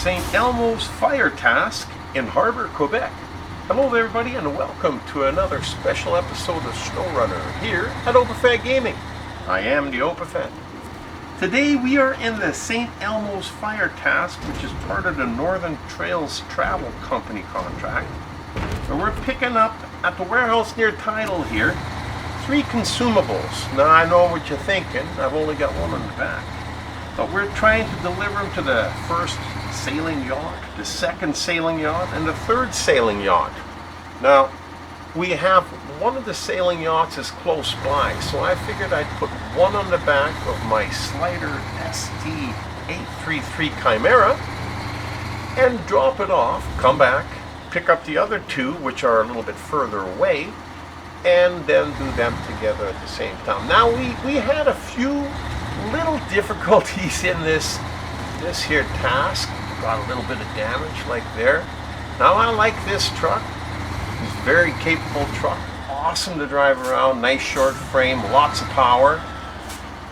St. Elmo's fire task in Harbor, Quebec. Hello everybody and welcome to another special episode of SnowRunner here at Opafed Gaming. I am the Opafed. Today we are in the St. Elmo's fire task, which is part of the Northern Trails Travel Company contract. And we're picking up at the warehouse near Tidal here 3 consumables. Now I know what you're thinking, I've only got one on the back. But we're trying to deliver them to the first sailing yacht, the second sailing yacht, and the third sailing yacht. Now, we have one of the sailing yachts is close by, so I figured I'd put one on the back of my Sleiter ST 833 Chimera and drop it off, come back, pick up the other 2, which are a little bit further away, and then do them together at the same time. Now, we had a few little difficulties in this here task. Got a little bit of damage like there. Now I like this truck. It's a very capable truck, awesome to drive around, nice short frame, lots of power.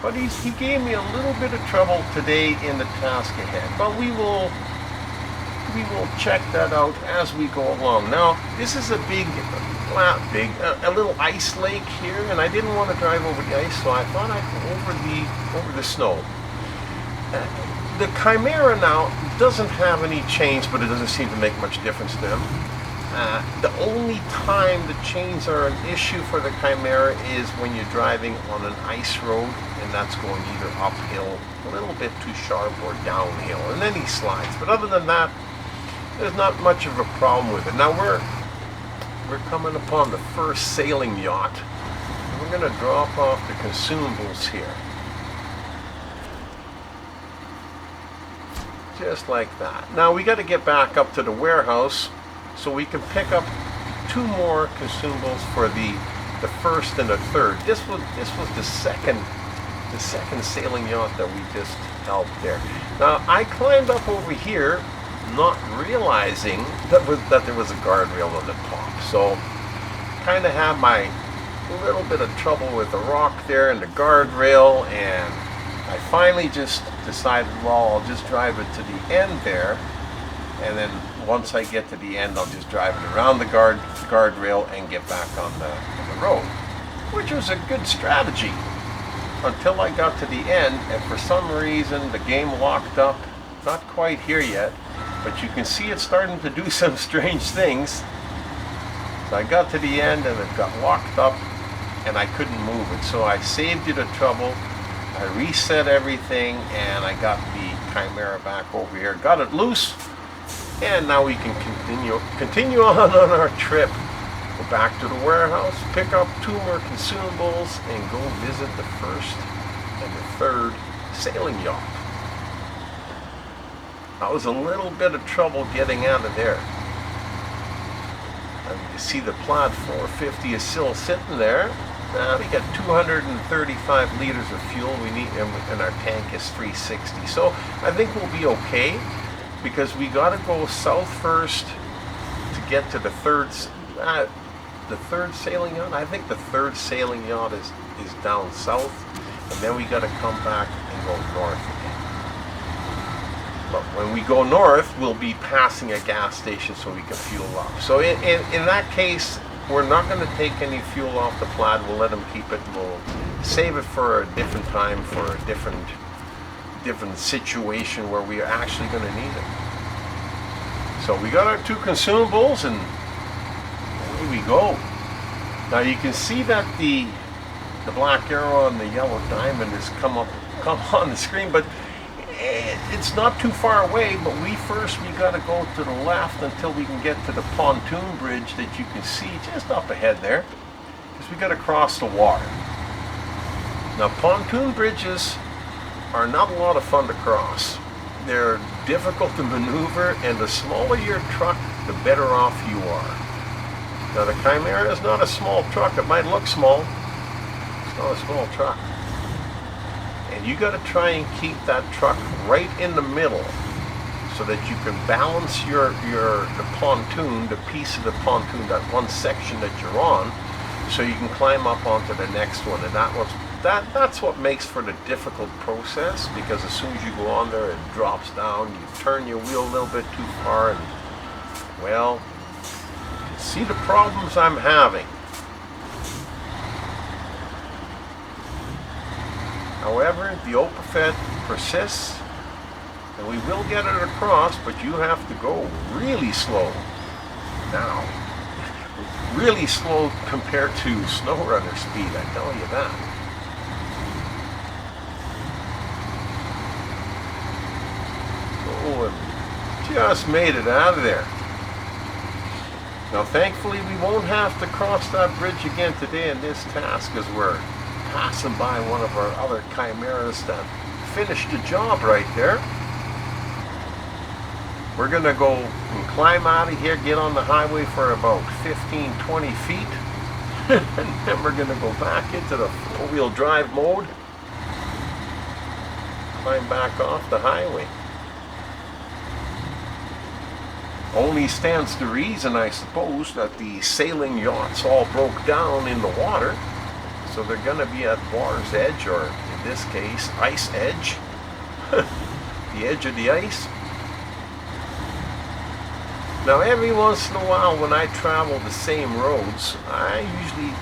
But he gave me a little bit of trouble today in the task ahead. But we will check that out as we go along. Now this is a a little ice lake here, and I didn't want to drive over the ice, so I thought I'd go over the snow. The Chimera now doesn't have any chains, but it doesn't seem to make much difference to them. The only time the chains are an issue for the Chimera is when you're driving on an ice road, and that's going either uphill, a little bit too sharp, or downhill, and then he slides. But other than that, there's not much of a problem with it. Now we're coming upon the first sailing yacht, and we're going to drop off the consumables here. Just like that. Now we got to get back up to the warehouse so we can pick up 2 more consumables for the first and the third. This was the second sailing yacht that we just helped there. Now I climbed up over here, not realizing that there was a guardrail on the top. So kind of had my little bit of trouble with the rock there and the guardrail, and I finally just decided, well, I'll just drive it to the end there, and then once I get to the end, I'll just drive it around the guardrail and get back on the road, which was a good strategy until I got to the end, and for some reason the game locked up. Not quite here yet, but you can see it's starting to do some strange things. So I got to the end and it got locked up and I couldn't move it, so I saved you the trouble. I reset everything and I got the Chimera back over here, got it loose, and now we can continue on our trip. Go back to the warehouse, pick up 2 more consumables, and go visit the first and the third sailing yacht. That was a little bit of trouble getting out of there. And you see the Plaid 450 is still sitting there. We got 235 liters of fuel we need, and our tank is 360. So I think we'll be okay, because we got to go south first to get to the third sailing yacht. I think the third sailing yacht is down south, and then we got to come back and go north again. But when we go north, we'll be passing a gas station so we can fuel up. So in that case, we're not going to take any fuel off the Plaid. We'll let them keep it, and we'll save it for a different time, for a different situation where we are actually going to need it. So we got our 2 consumables, and away we go. Now you can see that the black arrow and the yellow diamond has come on the screen, but it's not too far away. But we got to go to the left until we can get to the pontoon bridge that you can see just up ahead there, because we got to cross the water. Now pontoon bridges are not a lot of fun to cross. They're difficult to maneuver, and the smaller your truck, the better off you are. Now the Chimera is not a small truck. It might look small. It's not a small truck. And you got to try and keep that truck right in the middle so that you can balance the pontoon, the piece of the pontoon, that one section that you're on, so you can climb up onto the next one. And that's what makes for the difficult process, because as soon as you go on there, it drops down. You turn your wheel a little bit too far, and well, see the problems I'm having. However, the Opafet persists, and we will get it across, but you have to go really slow. Now, really slow compared to SnowRunner speed, I tell you that. Oh, and just made it out of there. Now, thankfully, we won't have to cross that bridge again today in this task, as we're passing by one of our other Chimeras that finished the job right there. We're going to go and climb out of here, get on the highway for about 15-20 feet, and then we're going to go back into the four-wheel drive mode, climb back off the highway. Only stands to reason, I suppose, that the sailing yachts all broke down in the water, so they're going to be at water's edge, or in this case, ice edge, the edge of the ice. Now, every once in a while when I travel the same roads, I usually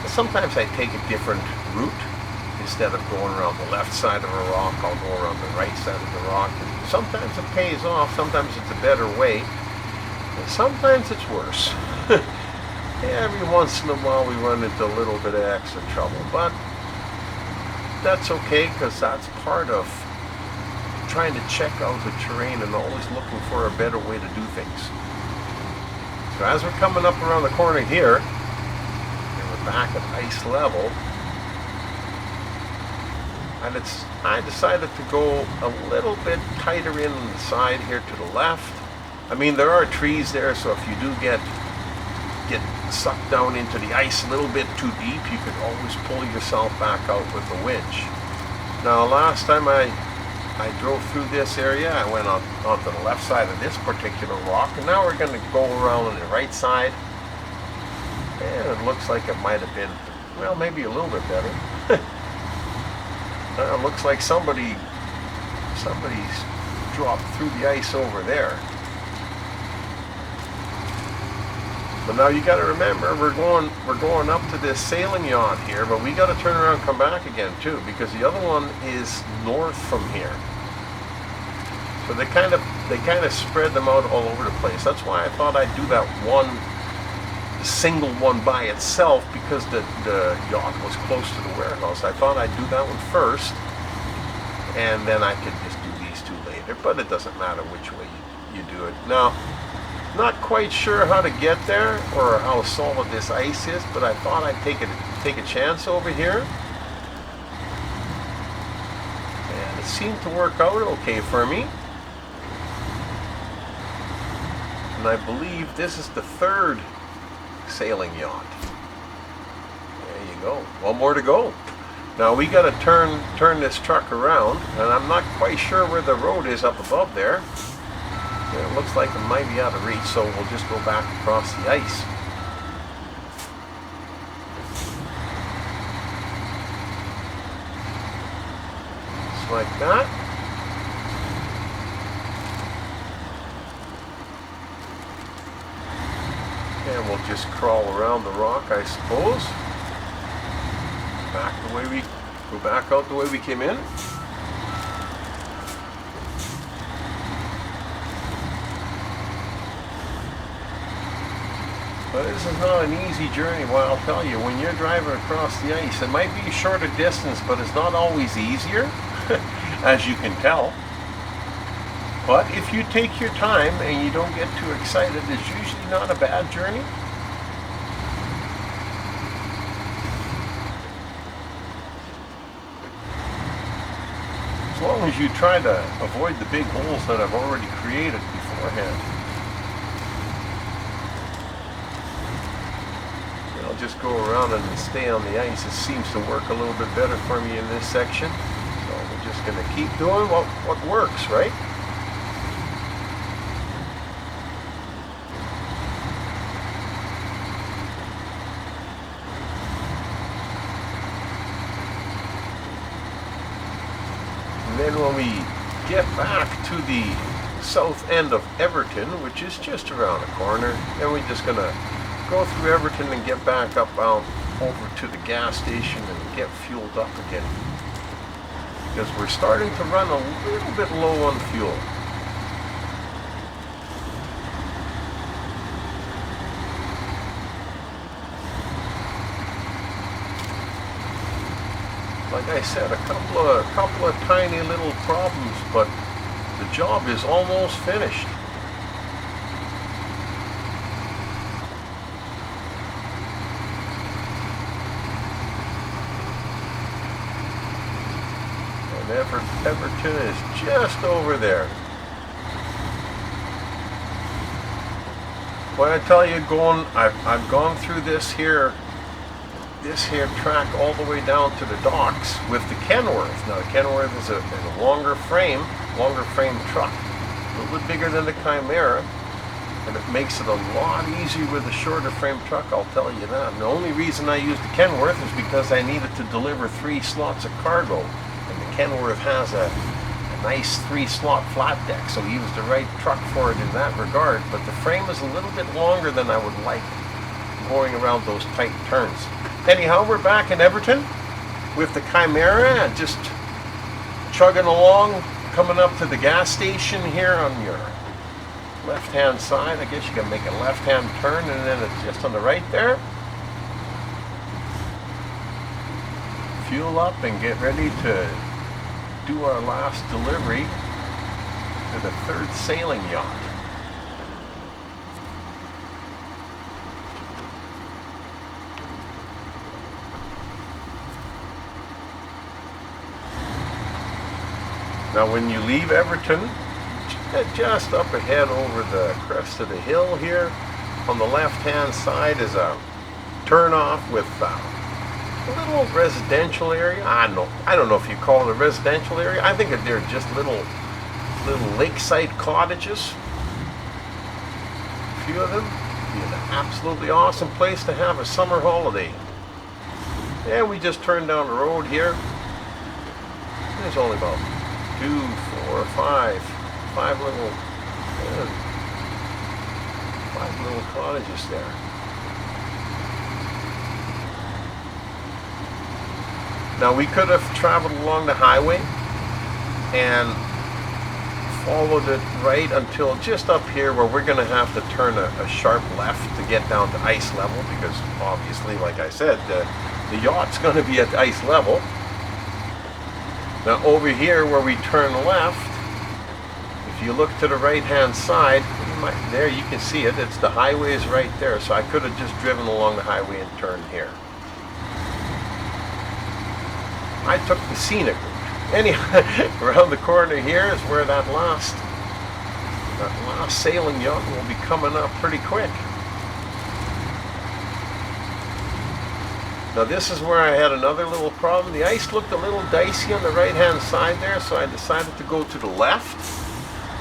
sometimes I take a different route. Instead of going around the left side of a rock, I'll go around the right side of the rock. And sometimes it pays off, sometimes it's a better way, and sometimes it's worse. Every once in a while we run into a little bit of extra trouble, but that's okay, because that's part of trying to check out the terrain and always looking for a better way to do things. So as we're coming up around the corner here, and we're back at ice level, and I decided to go a little bit tighter in on the side here to the left. I mean, there are trees there, so if you do get sucked down into the ice a little bit too deep, you could always pull yourself back out with the winch. Now, last time I drove through this area, I went onto the left side of this particular rock, and now we're going to go around on the right side, and it looks like it might have been, well, maybe a little bit better. It looks like somebody's dropped through the ice over there. But now you got to remember, we're going up to this sailing yacht here, but we got to turn around and come back again too, because the other one is north from here. So they kind of spread them out all over the place. That's why I thought I'd do that one single one by itself, because the yacht was close to the warehouse. I thought I'd do that one first, and then I could just do these two later, but it doesn't matter which way you do it. Now, not quite sure how to get there or how solid this ice is, but I thought I'd take a chance over here, and it seemed to work out okay for me. And I believe this is the third sailing yacht. There you go. One more to go. Now we got to turn this truck around, and I'm not quite sure where the road is up above there. It looks like it might be out of reach, so we'll just go back across the ice. Just like that. And we'll just crawl around the rock, I suppose. Go back out the way we came in. But this is not an easy journey. Well, I'll tell you, when you're driving across the ice, it might be a shorter distance, but it's not always easier, as you can tell. But if you take your time and you don't get too excited, it's usually not a bad journey. As long as you try to avoid the big holes that I've already created beforehand. I'll just go around and stay on the ice. It seems to work a little bit better for me in this section. So we're just going to keep doing what works, right? And then when we get back to the south end of Everton, which is just around the corner, then we're just gonna go through Everton and get back up out over to the gas station and get fueled up again, because we're starting to run a little bit low on fuel. Like I said, a couple of tiny little problems, but the job is almost finished. And Everton is just over there. When I tell you, I've gone through this here track all the way down to the docks with the Kenworth. Now the Kenworth is a longer frame truck, a little bit bigger than the Chimera, and it makes it a lot easier with a shorter frame truck, I'll tell you that. And the only reason I used the Kenworth is because I needed to deliver 3 slots of cargo, and the Kenworth has a nice 3-slot flat deck, so he was the right truck for it in that regard. But the frame is a little bit longer than I would like going around those tight turns. Anyhow, we're back in Everton with the Chimera and just chugging along, coming up to the gas station here on your left-hand side. I guess you can make a left-hand turn, and then it's just on the right there. Fuel up and get ready to do our last delivery to the Third Sailing Yacht. Now when you leave Everton, just up ahead over the crest of the hill here, on the left-hand side is a turn-off with a little residential area. I don't know if you call it a residential area. I think that they're just little lakeside cottages. A few of them. Be an absolutely awesome place to have a summer holiday. And we just turned down the road here. There's only about 2, 4, 5 little cottages there. Now we could have traveled along the highway and followed it right until just up here, where we're going to have to turn a sharp left to get down to ice level, because obviously, like I said, the yacht's going to be at ice level. Now over here where we turn left, if you look to the right hand side, there you can see it, it's the highway is right there, so I could have just driven along the highway and turned here. I took the scenic route. Anyhow, around the corner here is where that last sailing yacht will be coming up pretty quick. Now this is where I had another little problem. The ice looked a little dicey on the right hand side there, so I decided to go to the left.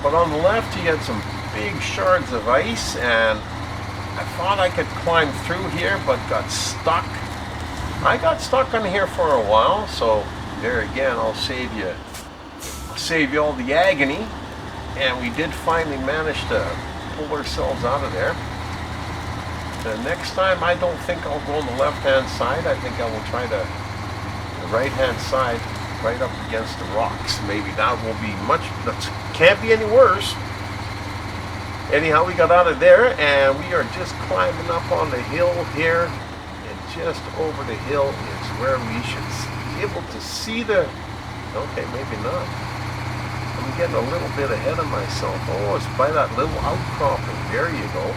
But on the left you had some big shards of ice, and I thought I could climb through here, but got stuck. I got stuck on here for a while, so there again, I'll save you all the agony. And we did finally manage to pull ourselves out of there. The next time, I don't think I'll go on the left-hand side. I think I will try the right-hand side, right up against the rocks. Maybe that will be that can't be any worse. Anyhow, we got out of there, and we are just climbing up on the hill here. And just over the hill is where we should be able to see the... Okay, maybe not. I'm getting a little bit ahead of myself. Oh, it's by that little outcropping. There you go.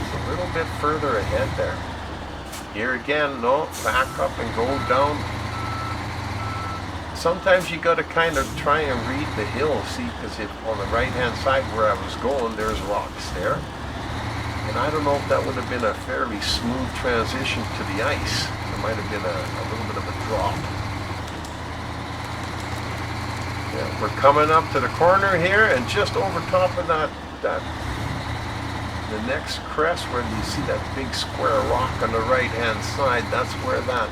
A little bit further ahead there. Here again, no, back up and go down. Sometimes you got to kind of try and read the hill, see, because if on the right hand side where I was going, there's rocks there. And I don't know if that would have been a fairly smooth transition to the ice. There might have been a little bit of a drop. Yeah, we're coming up to the corner here, and just over top of that the next crest, where you see that big square rock on the right hand side, that's where that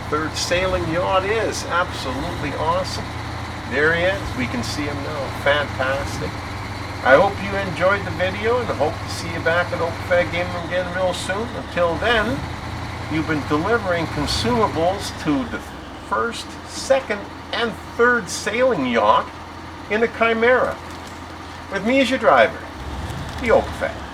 Third Sailing Yacht is. Absolutely awesome. There he is. We can see him now. Fantastic. I hope you enjoyed the video and I hope to see you back at OpenFag Gaming again real soon. Until then, you've been delivering consumables to the first, second, and third sailing yacht in the Chimera. With me as your driver, the OpenFag.